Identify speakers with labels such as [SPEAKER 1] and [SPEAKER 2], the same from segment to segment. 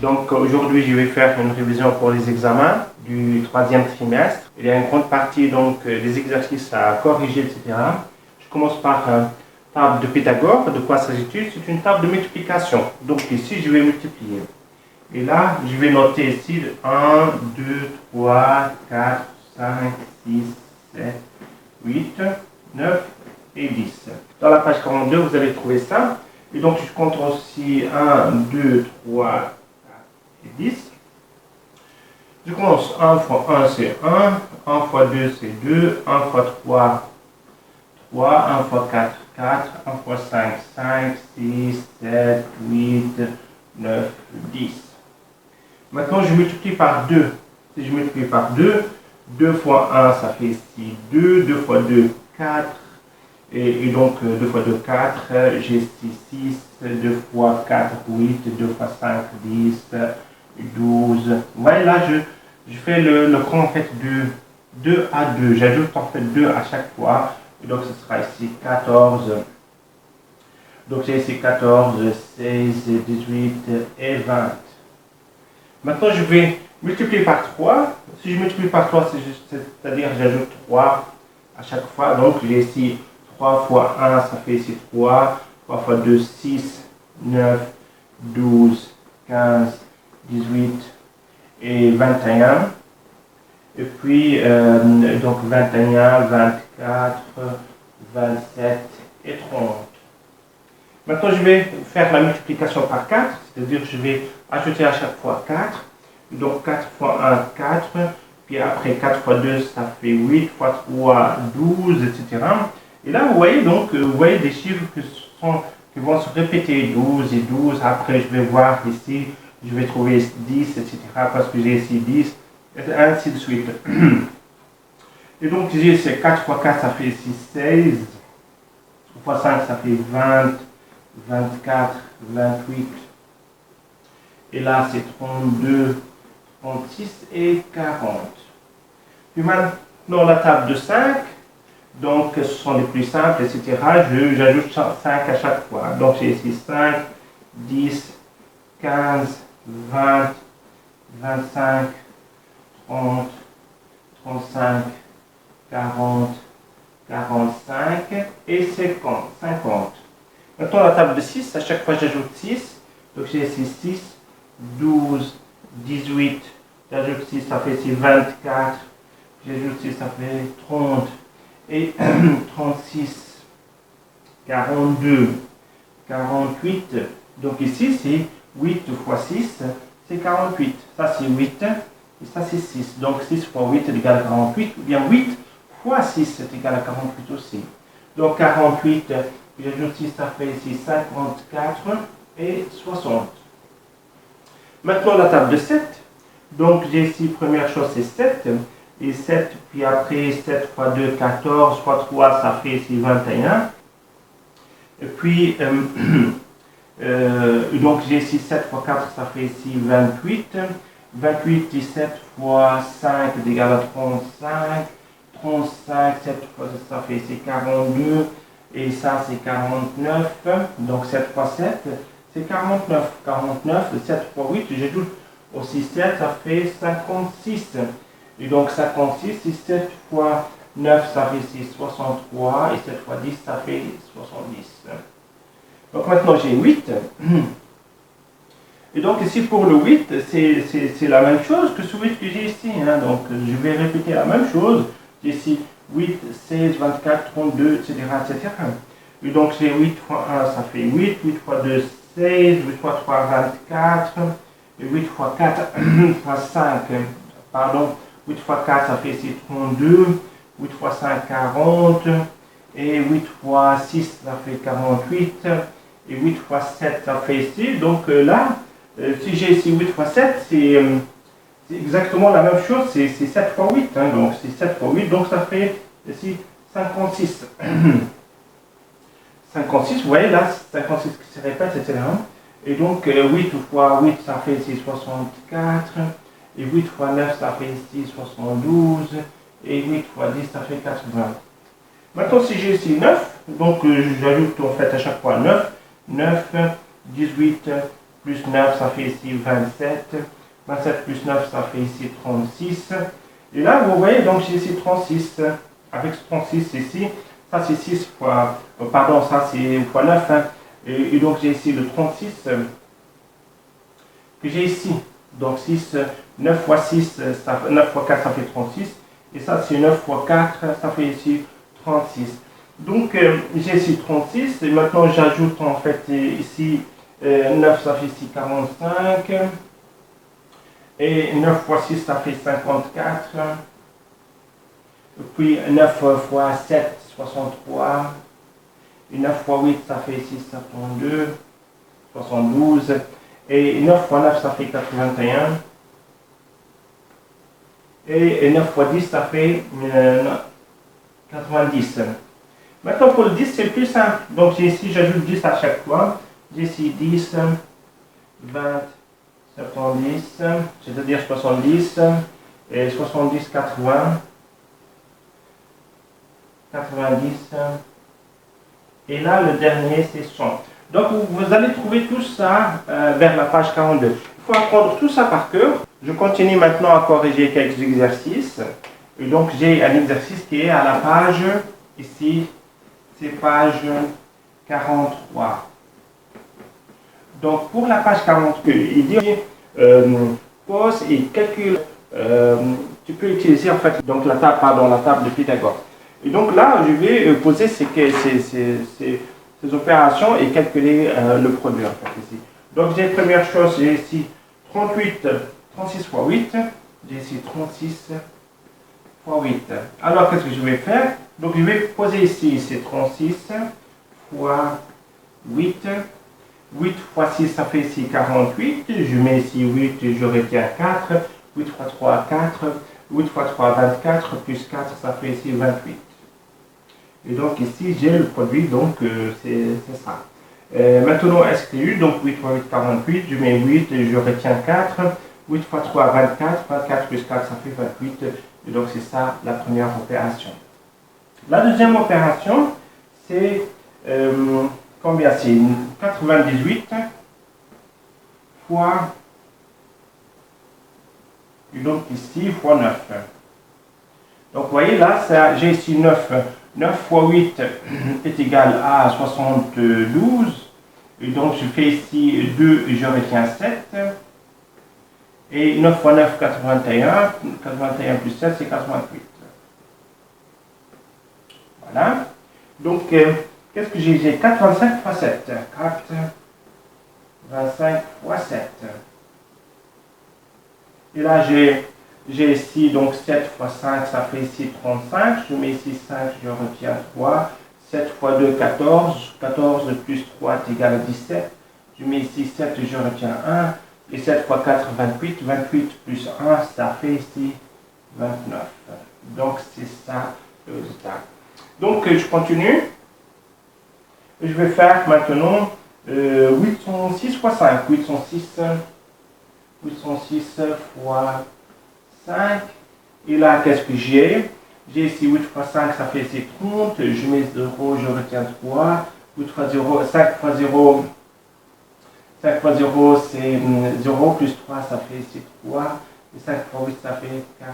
[SPEAKER 1] Donc aujourd'hui, je vais faire une révision pour les examens du 3e trimestre. Il y a une grande partie donc des exercices à corriger, etc. Je commence par table de Pythagore. De quoi s'agit-il? C'est une table de multiplication. Donc ici, je vais multiplier. Et là, je vais noter ici 1, 2, 3, 4, 5, 6, 7, 8, 9 et 10. Dans la page 42, vous allez trouver ça. Et donc, je compte aussi 1, 2, 3, 4 et 10. Je commence 1 fois 1, c'est 1. 1 fois 2, c'est 2. 1 fois 3, 3. 1 fois 4, 4. 1 fois 5, 5, 6, 7, 8, 9, 10. Maintenant, je multiplie par 2. Si je multiplie par 2, 2 fois 1, ça fait ici 2. 2 fois 2, 4. Et donc, 2 fois 2, 4. J'ai ici 6. 2 fois 4, 8. 2 fois 5, 10. 12. Vous voyez, là, je fais le grand en fait de 2 à 2. J'ajoute en fait 2 à chaque fois. Et donc, ce sera ici 14. Donc, j'ai ici 14, 16, 18 et 20. Maintenant, je vais multiplier par 3. Si je multiplie par 3, c'est-à-dire j'ajoute 3 à chaque fois. Donc, j'ai ici 3 fois 1, ça fait ici 3. 3 fois 2, 6, 9, 12, 15, 18 et 21. Et puis, donc 21, 24, 27 et 30. Maintenant, je vais faire la multiplication par 4, c'est-à-dire je vais ajouter à chaque fois 4. Donc 4 fois 1, 4. Puis après 4 fois 2, ça fait 8 fois 3, 12, etc. Et là, vous voyez donc, vous voyez des chiffres qui vont se répéter, 12 et 12. Après, je vais voir ici, je vais trouver 10, etc. Parce que j'ai ici 10, et ainsi de suite. Et donc, j'ai ici 4 fois 4, ça fait ici 16. 3 fois 5, ça fait 20. 24, 28, et là c'est 32, 36 et 40. Puis maintenant la table de 5, donc ce sont les plus simples, etc. J'ajoute 5 à chaque fois. Donc j'ai ici 5, 10, 15, 20, 25, 30, 35, 40, 45 et 50. Maintenant, la table de 6, à chaque fois j'ajoute 6. Donc j'ai ici 6, 12, 18. J'ajoute 6, ça fait ici 24. J'ajoute 6, ça fait 30. Et 36, 42, 48. Donc ici, c'est 8 fois 6, c'est 48. Ça, c'est 8. Et ça, c'est 6. Donc 6 fois 8 est égal à 48. Ou bien 8 fois 6 est égal à 48 aussi. Donc 48. J'ajoute 6, ça fait ici 54 et 60. Maintenant, la table de 7. Donc, j'ai ici, première chose, c'est 7. Et 7, puis après, 7 fois 2, 14, fois 3, ça fait ici 21. Et puis, donc, j'ai ici 7 fois 4, ça fait ici 28. 28, 17 fois 5 est égal à 35. 35, 7 fois ça fait ici 42. Et ça, c'est 49. Donc, 7 fois 7, c'est 49. 49, 7 fois 8, j'ajoute aussi 7, ça fait 56. Et donc, 56, et 7 fois 9, ça fait ici 63. Et 7 fois 10, ça fait 70. Donc, maintenant, j'ai 8. Et donc, ici, pour le 8, c'est la même chose que ce 8 que j'ai ici. Hein. Donc, je vais répéter la même chose. J'ai ici 8, 16, 24, 32, etc., etc. Et donc, c'est 8 fois 1, ça fait 8. 8 fois 2, 16. 8 fois 3, 24. Et 8 fois 4, fois 5, pardon. 8 fois 4, ça fait ici 32. 8 fois 5, 40. Et 8 fois 6, ça fait 48. Et 8 fois 7, ça fait ici. Donc là, si j'ai ici 8 fois 7, c'est exactement la même chose. C'est 7 fois 8. Hein, donc, c'est 7 fois 8. Donc, ça fait ici 56. 56, vous voyez là, 56 qui se répète, etc. Et donc, 8 fois 8, ça fait ici 64. Et 8 fois 9, ça fait ici 72. Et 8 fois 10, ça fait 80. Maintenant, si j'ai ici 9, donc j'ajoute en fait à chaque fois 9. 9, 18, plus 9, ça fait ici 27. 27 plus 9, ça fait ici 36. Et là, vous voyez, donc j'ai ici 36. Avec ce 36 ici, ça c'est 6 fois, pardon, ça c'est fois 9. Hein. Et donc j'ai ici le 36 que j'ai ici. Donc 6, 9 fois 6, 9 fois 4, ça fait 36. Et ça c'est 9 fois 4, ça fait ici 36. Donc j'ai ici 36. Et maintenant j'ajoute en fait ici 9, ça fait ici 45. Et 9 fois 6, ça fait 54. Et puis 9 fois 7, 63. Et 9 fois 8, ça fait ici 72. 72. Et 9 fois 9, ça fait 81. Et 9 fois 10, ça fait 90. Maintenant, pour le 10, c'est plus simple. Donc, ici, j'ajoute 10 à chaque fois. J'ai ici 10, 20, 70, c'est-à-dire 70, et 70, 80, 90, et là, le dernier, c'est 100. Donc, vous allez trouver tout ça vers la page 42. Il faut apprendre tout ça par cœur. Je continue maintenant à corriger quelques exercices. Et donc, j'ai un exercice qui est à la page, ici, c'est page 43. Donc, pour la page 42, il dit pose et calcule. Tu peux utiliser en fait donc la table de Pythagore. Et donc là, je vais poser ces opérations et calculer le produit en fait ici. Donc, j'ai première chose, j'ai ici 36 fois 8. J'ai ici 36 fois 8. Alors, qu'est-ce que je vais faire? Donc, je vais poser ici, c'est 36 fois 8. 8 fois 6, ça fait ici 48. Je mets ici 8, je retiens 4. 8 fois 3, 4. 8 fois 3, 24. Plus 4, ça fait ici 28. Et donc ici, j'ai le produit, donc c'est ça. Maintenant, STU, donc 8 fois 8, 48. Je mets 8, je retiens 4. 8 fois 3, 24. 24 plus 4, ça fait 28. Et donc c'est ça la première opération. La deuxième opération, c'est combien? C'est 98 fois, et donc ici, fois 9. Donc vous voyez là, j'ai ici 9. 9 fois 8 est égal à 72. Et donc je fais ici 2 et je retiens 7. Et 9 fois 9, 81. 81 plus 7, c'est 88. Voilà. Donc, qu'est-ce que j'ai? J'ai 4,25 fois 7. 4,25 fois 7. Et là, j'ai ici, donc 7 fois 5, ça fait ici 35. Je mets ici 5, je retiens 3. 7 fois 2, 14. 14 plus 3 est égal à 17. Je mets ici 7, je retiens 1. Et 7 fois 4, 28. 28 plus 1, ça fait ici 29. Donc, c'est ça le résultat. Donc, je continue. Je vais faire maintenant 806 fois 5. 806 fois 5. Et là, qu'est-ce que j'ai? J'ai ici 8 fois 5, ça fait ici 30. Je mets 0, je retiens 3. 8 fois 0, 5 fois 0. 5 fois 0, c'est 0 plus 3, ça fait ici 3. Et 5 fois 8, ça fait 40.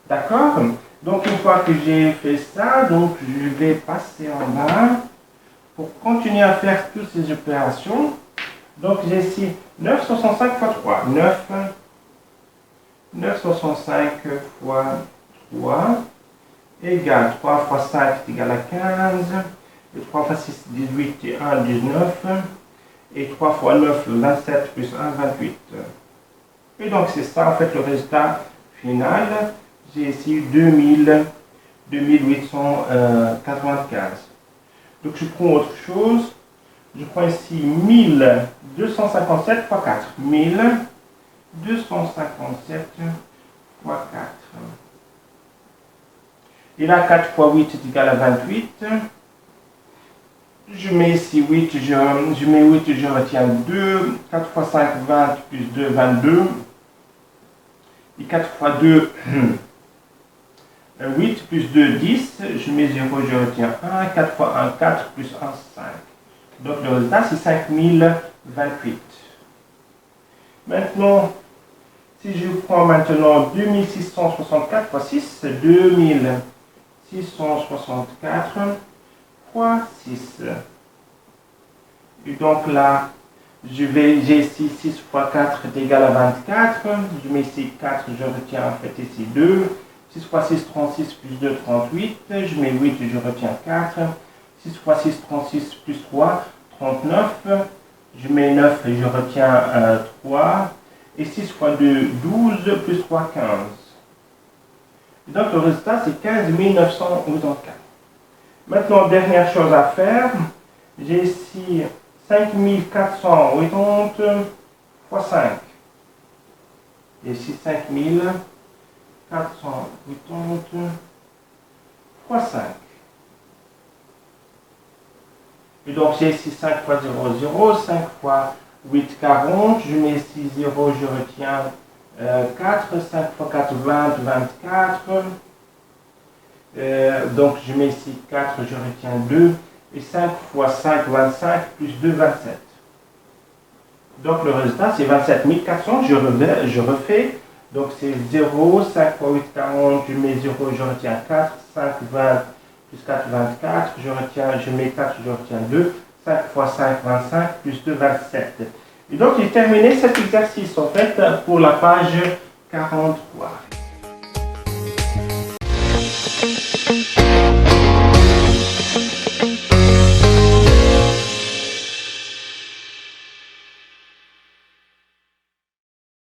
[SPEAKER 1] D'accord? Donc, une fois que j'ai fait ça, donc je vais passer en bas pour continuer à faire toutes ces opérations. Donc, j'ai ici 965 fois 3. 965 fois 3 égale 3 fois 5 est égal à 15. Et 3 fois 6, 18 et 1, 19. Et 3 fois 9, 27 plus 1, 28. Et donc, c'est ça, en fait, le résultat final. J'ai ici 2895. Donc, je prends autre chose. Je prends ici 1257 fois 4. 1257 fois 4. Et là, 4 fois 8 est égal à 28. Je mets ici 8, je mets 8, je retiens 2. 4 fois 5, 20, plus 2, 22. Et 4 fois 2, 8, plus 2, 10. Je mets 0, je retiens 1. 4 fois 1, 4, plus 1, 5. Donc le résultat, c'est 28. Maintenant, si je prends maintenant 2664 fois 6, 2664 fois 6. Et donc là, j'ai ici 6 fois 4 est égal à 24. Je mets ici 4, je retiens en fait ici 2. 6 fois 6, 36, plus 2, 38. Je mets 8, je retiens 4. 6 fois 6, 36, plus 3, 39. Je mets 9 et je retiens 3. Et 6 fois 2, 12, plus 3, 15. Et donc le résultat, c'est 15 984. Maintenant, dernière chose à faire. J'ai ici 5480 fois 5. Et ici 5480 fois 5. Et donc j'ai ici 5 fois 0, 0, 5 fois 8, 40. Je mets ici 0, je retiens 4. 5 fois 4, 20, 24. Donc je mets ici 4, je retiens 2. Et 5 fois 5, 25, plus 2, 27. Donc le résultat, c'est 27 400. Je refais. Donc c'est 0, 5 fois 8, 40. Je mets 0, je retiens 4. 5, 20, plus 4, 24. Je mets 4, je retiens 2. 5 fois 5, 25, plus 2, 27. Et donc j'ai terminé cet exercice en fait pour la page 43.